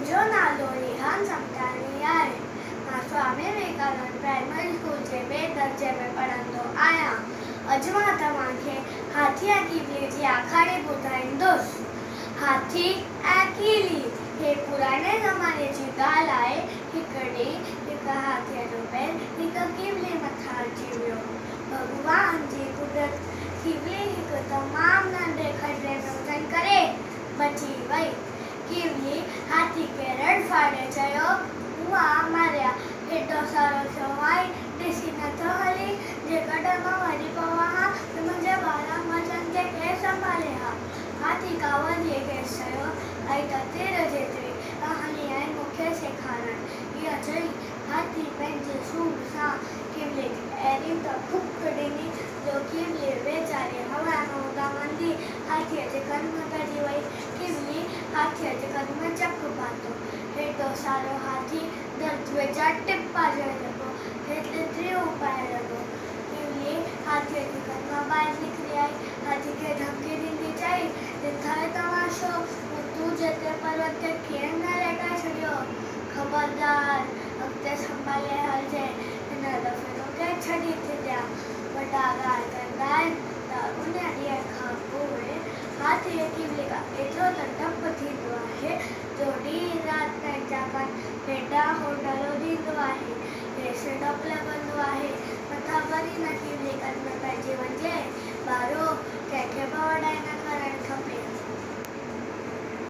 मुंहिंजो नालो रिहान समतानी आहे। मां स्वामी विवेकानंद प्राइमरी स्कूल जे ॿिए दर्जे में पढ़ंदो आहियां। अॼु मां तव्हांखे हाथी ऐं कीली जी आखाणी ॿुधाईंदुसि। हाथी ऐं कीली हे पुराणे ज़माने जी ॻाल्हि आहे। हिकु ॾींहुं हिकु हाथीअ जो पैर हिकु कीली मथां अची वियो। भॻवान जी कुदरत, कीली हिकु तमामु नंढे खॾे में वञी करे बची वई। कीली हाथी खे रड़ फाड़े चयो, उहा मरिया, हेॾो सारो थियो आहे, ॾिसी नथो हली, जेकॾहिं मां मरी पवां हा त मुंहिंजे ॿारहं बचनि खे केरु संभाले हा। हाथी कावड़ीअ खे चयो, ऐं त तीर जेतिरी कहाणी आहे मूंखे सेखारण। इहा चई हाथी पंहिंजे सूंड सां कीली खे अहिड़ी त फुक ॾिनी जो कीली वेचारी हवा में उॾामंदी हाथीअ जे कन में पइजी वई। कीली हाथीअ जे कन में चक पातो। हेॾो सारो हाथी दर्द वेचा टिपा ॾियण लॻो, हेठि त्रियूं पाइण लॻो। कीली हाथीअ जे कन मां ॿाहिरि निकिरी आई। हाथी खे धमकी ॾींदी चई, ॾिठो तमाशो, तूं जेतिरे पर्वत खे कीअं न लेटाए छॾियो, ख़बरदार अॻिते संभाले हलिजे, हिन दफ़े तोखे छॾी थी ॾियां। वॾा ॻाल्हि कंदा आहिनि त उन ॾींहं खां पोइ हाथी ऐं कीली खां एतिरो त डपु थींदो आहे जो ॾींहुं राति पंहिंजा कन हेॾां होॾां ॾींदो आहे। हेसि डपु लॻंदो आहे, मथां वरी न कीली कन में पइजी वञे, ॿारो कंहिंखे बि वॾाई न